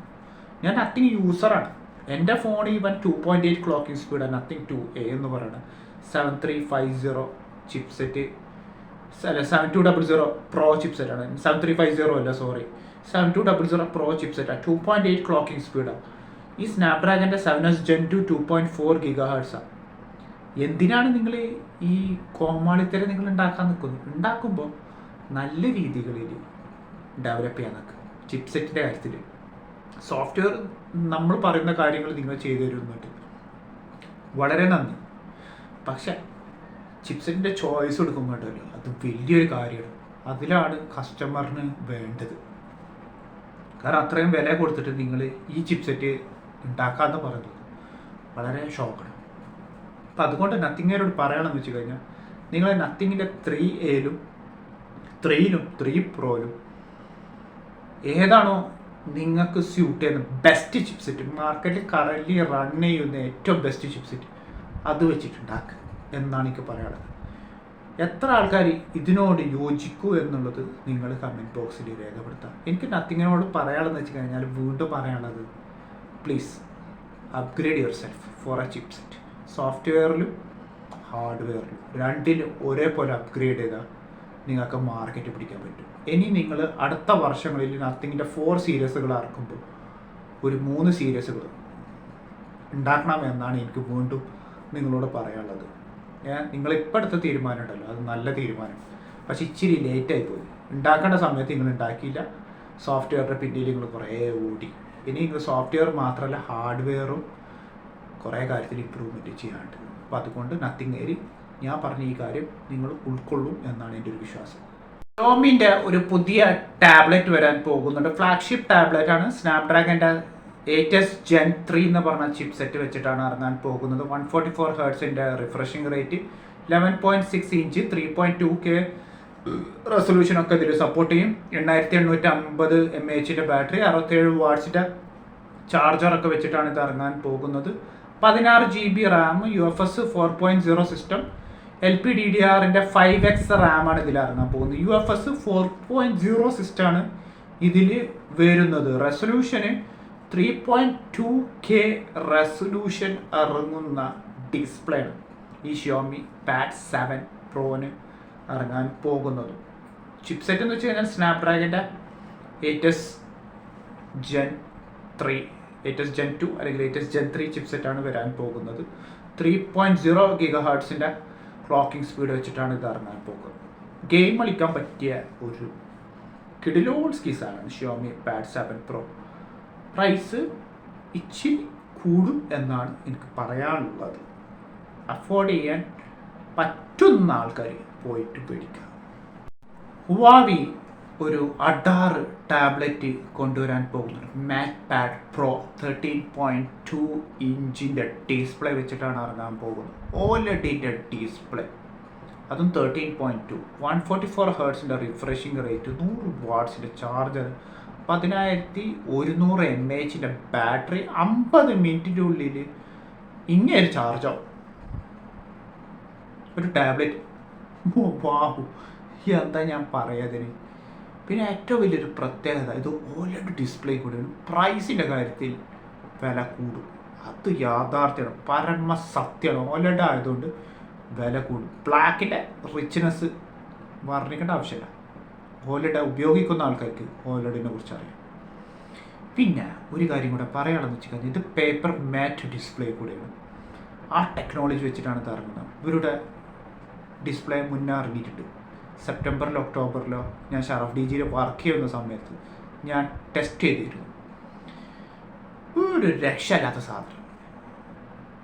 ഞാൻ നത്തിങ് യൂസറാണ്. എൻ്റെ ഫോൺ ഈവൻ 2.8 ക്ലോക്കിംഗ് സ്പീഡാണ്. നത്തിങ് 2A എന്ന് പറയുന്നത് 7350 ചിപ്സെറ്റ് അല്ല 7200 പ്രോ ചിപ്സെറ്റാണ്. 7350 അല്ല, സോറി, 7200 പ്രോ ചിപ്സെറ്റാണ്. 2.8 ക്ലോക്കിംഗ് സ്പീഡാണ്. ഈ സ്നാപ്ഡ്രാഗൻ്റെ 7S Gen 2 2.4 GHz. എന്തിനാണ് നിങ്ങൾ ഈ കോമാളിത്തരം നിങ്ങൾ ഉണ്ടാക്കാൻ നിൽക്കുന്നത്? ഉണ്ടാക്കുമ്പോൾ നല്ല രീതികളിൽ ഡെവലപ്പ് ചെയ്യാൻ നിൽക്കുക. ചിപ്സെറ്റിൻ്റെ കാര്യത്തിൽ സോഫ്റ്റ്വെയർ നമ്മൾ പറയുന്ന കാര്യങ്ങൾ നിങ്ങൾ ചെയ്തു തരുന്നുണ്ട്, വളരെ നന്ദി. പക്ഷെ ചിപ്സെറ്റിൻ്റെ ചോയ്സ് കൊടുക്കുമ്പോഴല്ലോ അത് വലിയൊരു കാര്യമാണ്. അതിലാണ് കസ്റ്റമറിന് വേണ്ടത്. കാരണം അത്രയും വില കൊടുത്തിട്ട് നിങ്ങൾ ഈ ചിപ്സെറ്റ് ഉണ്ടാക്കാമെന്ന് പറയുന്നത് വളരെ ഷോക്കാണ്. അപ്പം അതുകൊണ്ട് നത്തിങ്ങിനോട് പറയണമെന്ന് വെച്ച് കഴിഞ്ഞാൽ നിങ്ങൾ നത്തിങ്ങിൻ്റെ 3Aയിലും 3ലും 3 പ്രോയിലും ഏതാണോ നിങ്ങൾക്ക് സ്യൂട്ട് ചെയ്യുന്ന ബെസ്റ്റ് ചിപ്സെറ്റ്, മാർക്കറ്റിൽ കറൻറ്റ്ലി റൺ ചെയ്യുന്ന ഏറ്റവും ബെസ്റ്റ് ചിപ്സെറ്റ്, അത് വെച്ചിട്ടുണ്ടാക്കുക എന്നാണ് എനിക്ക് പറയാനുള്ളത്. എത്ര ആൾക്കാർ ഇതിനോട് യോജിക്കൂ എന്നുള്ളത് നിങ്ങൾ കമൻറ്റ് ബോക്സിൽ രേഖപ്പെടുത്താം. എനിക്ക് നത്തിങ്ങിനോട് പറയാനുള്ളതെന്ന് വെച്ച് കഴിഞ്ഞാൽ വീണ്ടും പറയാനുള്ളത്, please upgrade yourself for a chipset. സോഫ്റ്റ്വെയറിലും ഹാർഡ്വെയറിലും രണ്ടിലും ഒരേപോലെ അപ്ഗ്രേഡ് ചെയ്താൽ നിങ്ങൾക്ക് മാർക്കറ്റ് പിടിക്കാൻ പറ്റും. ഇനി നിങ്ങൾ അടുത്ത വർഷങ്ങളിൽ നത്തിങ്ങിൻ്റെ 4 സീരീസുകൾ ഇറക്കുമ്പോൾ ഒരു 3 സീരീസുകൾ ഉണ്ടാക്കണം എന്നാണ് എനിക്ക് വീണ്ടും നിങ്ങളോട് പറയാനുള്ളത്. നിങ്ങളിപ്പോൾ എടുത്ത തീരുമാനം ഉണ്ടല്ലോ, അത് നല്ല തീരുമാനം. പക്ഷെ ഇച്ചിരി ലേറ്റായി പോയി. ഉണ്ടാക്കേണ്ട സമയത്ത് നിങ്ങൾ ഉണ്ടാക്കിയില്ല. സോഫ്റ്റ്വെയറിൻ്റെ പിന്നിൽ നിങ്ങൾ കുറേ ഓടി. ഇനി നിങ്ങൾ സോഫ്റ്റ്വെയർ മാത്രമല്ല ഹാർഡ്വെയറും കുറേ കാര്യത്തിൽ ഇമ്പ്രൂവ്മെൻറ്റ് ചെയ്യാണ്ട്. അപ്പോൾ അതുകൊണ്ട് നത്തിങ് ഏരി ഞാൻ പറഞ്ഞ ഈ കാര്യം നിങ്ങൾ ഉൾക്കൊള്ളും എന്നാണ് എൻ്റെ ഒരു വിശ്വാസം. ഷോമിൻ്റെ ഒരു പുതിയ ടാബ്ലറ്റ് വരാൻ പോകുന്നുണ്ട്. ഫ്ലാഗ്ഷിപ്പ് ടാബ്ലറ്റാണ്. സ്നാപ്ഡ്രാഗൻ്റെ 8S Gen 3 എന്ന് പറഞ്ഞ ചിപ്സെറ്റ് വെച്ചിട്ടാണ് ഇറങ്ങാൻ പോകുന്നത്. 144 Hz refreshing rate, 11.6 inch 3.2K റെസൊല്യൂഷനൊക്കെ ഇതിൽ സപ്പോർട്ട് ചെയ്യും. 8850 mAh ബാറ്ററി, 67 വാട്ട്സിൻ്റെ ചാർജറൊക്കെ വെച്ചിട്ടാണ് ഇത് ഇറങ്ങാൻ പോകുന്നത്. 16 GB Ram, UFS 4.0 system, LPDDR 5X റാമാണ് ഇതിൽ ഇറങ്ങാൻ പോകുന്നത്. UFS 4.0 സിസ്റ്റമാണ് ഇതിൽ വരുന്നത്. റെസൊല്യൂഷന് 3.2K റെസൊല്യൂഷൻ ഇറങ്ങുന്ന ഡിസ്പ്ലേ ആണ് ഈ ഷിയോമി പാഡ് 7 പ്രോന് ഇറങ്ങാൻ പോകുന്നത്. ചിപ്സെറ്റ് എന്ന് വെച്ച് കഴിഞ്ഞാൽ സ്നാപ്ഡ്രാഗൻ്റെ 8S Gen 3, 8S Gen 2 അല്ലെങ്കിൽ 8S Gen 3 ചിപ്സെറ്റാണ് വരാൻ പോകുന്നത്. 3.0 GHz ക്ലോക്കിംഗ് സ്പീഡ് വെച്ചിട്ടാണ് ഇത് ഇറങ്ങാൻ പോകുന്നത്. ഗെയിം കളിക്കാൻ പറ്റിയ ഒരു കിടിലോൺ സ്കീസാണ് ഷിയോമി പാഡ് 7 പ്രോ. പ്രൈസ് ഇച്ചിരി കൂടും എന്നാണ് എനിക്ക് പറയാനുള്ളത്. അഫോർഡ് ചെയ്യാൻ പറ്റുന്ന ആൾക്കാർ പോയിട്ട് പേടിക്കുക. ഹുവാവി ഒരു അഡാറ് ടാബ്ലറ്റ് കൊണ്ടുവരാൻ പോകുന്നത്. മാറ്റ് പാഡ് പ്രോ 13.2 ഇഞ്ചിൻ്റെ ഡിസ്പ്ലേ വെച്ചിട്ടാണ് ഇറങ്ങാൻ പോകുന്നത്. OLEDൻ്റെ ഡിസ്പ്ലേ, അതും 13.2, 144 ഹേർട്സിൻ്റെ റിഫ്രഷിംഗ് റേറ്റ്, 100 വാട്ട്സിൻ്റെ ചാർജർ, 1100 mAh ബാറ്ററി, 50 മിനിറ്റിൻ്റെ ഉള്ളിൽ ഇങ്ങനെ ചാർജാവും ഒരു ടാബ്ലറ്റ്. വാഹു, എന്താ ഞാൻ പറയാതിന്. പിന്നെ ഏറ്റവും വലിയൊരു പ്രത്യേകത, ഇത് OLED ഡിസ്പ്ലേ കൂടിയാണ്. പ്രൈസിൻ്റെ കാര്യത്തിൽ വില കൂടും, അത് യാഥാർത്ഥ്യമാണ്, പരമസത്യമാണ്. OLED ആയതുകൊണ്ട് വില കൂടും. ബ്ലാക്കിൻ്റെ റിച്ച്നെസ് വർണ്ണിക്കേണ്ട ആവശ്യമില്ല. OLED ഉപയോഗിക്കുന്ന ആൾക്കാർക്ക് OLEDനെ കുറിച്ച് അറിയാം. പിന്നെ ഒരു കാര്യം കൂടെ പറയാനുള്ളതെന്ന് വെച്ച് കഴിഞ്ഞാൽ, ഇത് പേപ്പർ മാറ്റ് ഡിസ്പ്ലേ കൂടെയാണ്. ആ ടെക്നോളജി വെച്ചിട്ടാണ് ഇത് ഇറങ്ങുന്നത്. ഇവരുടെ ഡിസ്പ്ലേ മുന്നേ ഇറങ്ങിയിട്ടുണ്ട്. സെപ്റ്റംബറിലോ ഒക്ടോബറിലോ ഞാൻ ഷറഫ് DGയിൽ വർക്ക് ചെയ്യുന്ന സമയത്ത് ഞാൻ ടെസ്റ്റ് ചെയ്തിരുന്നു. ഒരു രക്ഷയില്ലാത്ത സാധനം.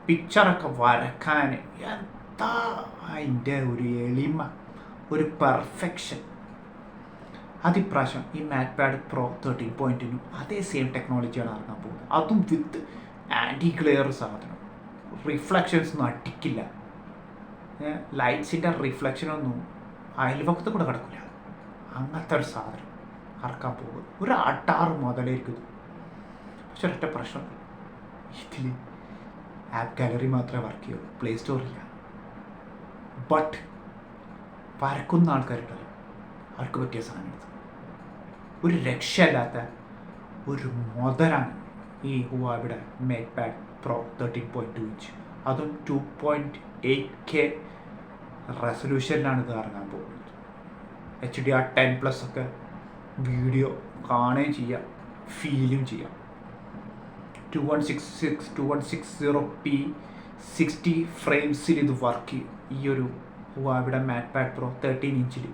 പിക്ചറൊക്കെ വരക്കാൻ എന്താ അതിൻ്റെ ഒരു എളിമ, ഒരു പെർഫെക്ഷൻ. അതിപ്രാവശ്യം ഈ മാറ്റ് പാഡ് പ്രോ 13.2 അതേ സെയിം ടെക്നോളജിയാണ് ഇറങ്ങാൻ പോകുന്നത്. അതും വിത്ത് ആൻറ്റി ഗ്ലെയർ സാധനം. റിഫ്ലക്ഷൻസ് ഒന്നും അടിക്കില്ല. ലൈറ്റ്സിൻ്റെ റിഫ്ലക്ഷനൊന്നും അയൽവക്കത്ത് കൂടെ കിടക്കില്ല. അങ്ങനത്തെ ഒരു സാധനം ഇറക്കാൻ പോകും. ഒരു 6 മുതലായിരിക്കും ഇത്. പക്ഷെ ഒരൊറ്റ പ്രശ്നം, ഇതിൽ ആപ്പ് ഗാലറി മാത്രമേ വർക്ക് ചെയ്യൂ, പ്ലേ സ്റ്റോറില്ല. ബട്ട് വരക്കുന്ന ആൾക്കാരുണ്ടല്ലോ, അവർക്ക് പറ്റിയ സാധനം ഇത്. ഒരു രക്ഷയില്ലാത്ത ഒരു മുതലാണ് ഈ ഹുവായുടെ മാറ്റ് പാഡ് പ്രോ 13.2 ഇഞ്ച്. അതും 2.8K റെസൊല്യൂഷനിലാണ് ഇത് ഇറങ്ങാൻ പോകുന്നത്. HDR10+ ഒക്കെ വീഡിയോ കാണുകയും ചെയ്യാം, ഫീലും ചെയ്യാം. 2160p 60 ഫ്രെയിംസിൽ ഇത് വർക്ക് ചെയ്യും ഈ ഒരു ഹുവായുടെ മാറ്റ് പാഡ് പ്രോ 13 ഇഞ്ചിൽ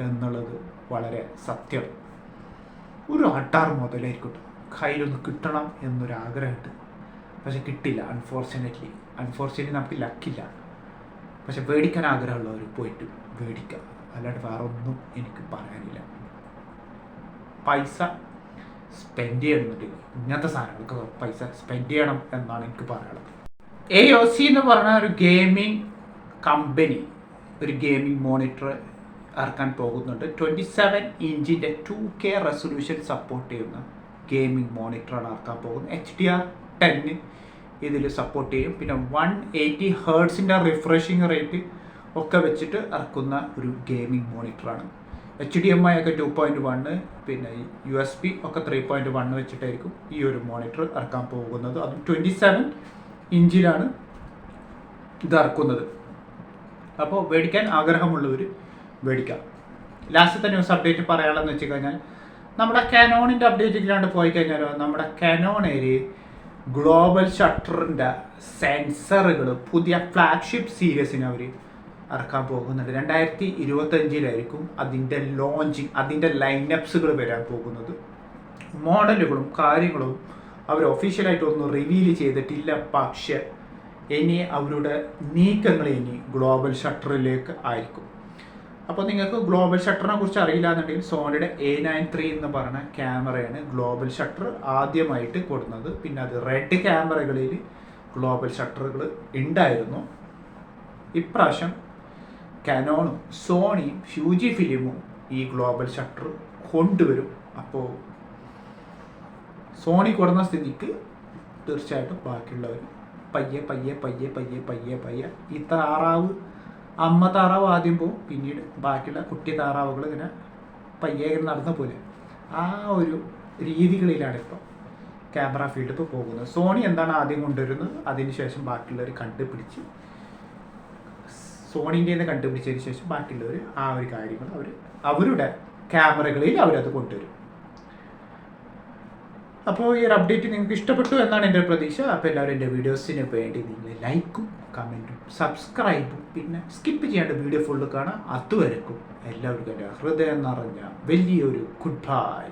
എന്നുള്ളത് വളരെ സത്യം. ഒരു 6 മുതലായിരിക്കും കയ്യിലൊന്ന് കിട്ടണം എന്നൊരാഗ്രഹമുണ്ട്. പക്ഷെ കിട്ടില്ല, അൺഫോർച്ചുനേറ്റ്ലി നമുക്ക് ലക്കില്ല. പക്ഷെ മേടിക്കാൻ ആഗ്രഹമുള്ളവർ പോയിട്ട് മേടിക്കാം, അല്ലാണ്ട് വേറെ ഒന്നും എനിക്ക് പറയാനില്ല. പൈസ സ്പെൻഡ് ചെയ്യണമെന്നുണ്ടെങ്കിൽ ഇങ്ങനത്തെ സാധനങ്ങൾക്ക് പൈസ സ്പെൻഡ് ചെയ്യണം എന്നാണ് എനിക്ക് പറയാനുള്ളത്. AOC എന്ന് പറഞ്ഞ ഒരു ഗെയിമിംഗ് കമ്പനി ഒരു ഗെയിമിംഗ് മോണിറ്റർ ഇറക്കാൻ പോകുന്നുണ്ട്. 27 ഇഞ്ചിൻ്റെ 2K റെസൊല്യൂഷൻ സപ്പോർട്ട് ചെയ്യുന്ന ഗെയിമിംഗ് മോണിറ്ററാണ് ഇറക്കാൻ പോകുന്നത്. HDR10 ഇതിൽ സപ്പോർട്ട് ചെയ്യും. പിന്നെ 180 ഹേർട്സിൻ്റെ റിഫ്രഷിംഗ് റേറ്റ് ഒക്കെ വെച്ചിട്ട് ഇറക്കുന്ന ഒരു ഗെയിമിംഗ് മോണിറ്ററാണ്. HDMI ഒക്കെ 2.1, പിന്നെ USB ഒക്കെ 3.1 വെച്ചിട്ടായിരിക്കും ഈ ഒരു മോണിറ്റർ ഇറക്കാൻ പോകുന്നത്. അതും 27 ഇഞ്ചിലാണ് ഇത് ഇറക്കുന്നത്. അപ്പോൾ മേടിക്കാൻ ആഗ്രഹമുള്ളവർ മേടിക്കാം. ലാസ്റ്റത്തെ ന്യൂസ് അപ്ഡേറ്റ് പറയാനുള്ളതെന്ന് വെച്ച് കഴിഞ്ഞാൽ, നമ്മുടെ കാനോണിൻ്റെ അപ്ഡേറ്റിലാണ് പോയി കഴിഞ്ഞാൽ, നമ്മുടെ കാനോണിൽ ഗ്ലോബൽ ഷട്ടറിൻ്റെ സെൻസറുകൾ പുതിയ ഫ്ലാഗ്ഷിപ്പ് സീരീസിന് അവർ ഇറക്കാൻ പോകുന്നുണ്ട്. 2025 അതിൻ്റെ ലോഞ്ചിങ്, അതിൻ്റെ ലൈനപ്സുകൾ വരാൻ പോകുന്നത്. മോഡലുകളും കാര്യങ്ങളും അവർ ഒഫീഷ്യലായിട്ടൊന്നും റിവീൽ ചെയ്തിട്ടില്ല. പക്ഷേ ഇനി അവരുടെ നീക്കങ്ങൾ ഇനി ഗ്ലോബൽ ഷട്ടറിലേക്ക് ആയിരിക്കും. അപ്പോൾ നിങ്ങൾക്ക് ഗ്ലോബൽ ഷട്ടറിനെ കുറിച്ച് അറിയില്ല എന്നുണ്ടെങ്കിൽ, സോണിയുടെ A93 എന്ന് പറഞ്ഞ ക്യാമറയാണ് ഗ്ലോബൽ ഷട്ടർ ആദ്യമായിട്ട് കൊടുക്കുന്നത്. പിന്നെ അത് റെഡ് ക്യാമറകളിൽ ഗ്ലോബൽ ഷട്ടറുകൾ ഉണ്ടായിരുന്നു. ഇപ്രാവശ്യം കാനോണും സോണിയും ഫ്യൂജി ഫിലിമും ഈ ഗ്ലോബൽ ഷട്ടർ കൊണ്ടുവരും. അപ്പോൾ സോണി കൊടുന്ന സ്ഥിതിക്ക് തീർച്ചയായിട്ടും ബാക്കിയുള്ളവർ പയ്യെ ഈ താറാവ്, അമ്മ താറാവ് ആദ്യം പോവും, പിന്നീട് ബാക്കിയുള്ള കുട്ടി താറാവുകൾ ഇങ്ങനെ പയ്യെ നടന്ന പോലെ ആ ഒരു രീതികളിലാണ് ഇപ്പോൾ ക്യാമറ ഫീൽഡ് ഇപ്പോൾ പോകുന്നത്. സോണി എന്താണ് ആദ്യം കൊണ്ടുവരുന്നത്, അതിനുശേഷം ബാക്കിയുള്ളവർ കണ്ടുപിടിച്ച്, സോണീൻ്റെ കണ്ടുപിടിച്ചതിന് ശേഷം ബാക്കിയുള്ളവർ ആ ഒരു കാര്യങ്ങൾ അവരുടെ ക്യാമറകളിൽ അവരത് കൊണ്ടുവരും. അപ്പോൾ ഈ ഒരു അപ്ഡേറ്റ് നിങ്ങൾക്ക് ഇഷ്ടപ്പെട്ടു എന്നാണ് എൻ്റെ പ്രതീക്ഷ. അപ്പോൾ എല്ലാവരും എൻ്റെ വീഡിയോസിന് വേണ്ടി നിങ്ങൾ ലൈക്കും കമൻറ്റും സബ്സ്ക്രൈബും പിന്നെ സ്കിപ്പ് ചെയ്യാണ്ട് വീഡിയോ ഫുള്ള് കാണാം. അതുവരെക്കും എല്ലാവർക്കും എൻ്റെ ഹൃദയം നിറഞ്ഞ വലിയൊരു ഗുഡ് ബൈ.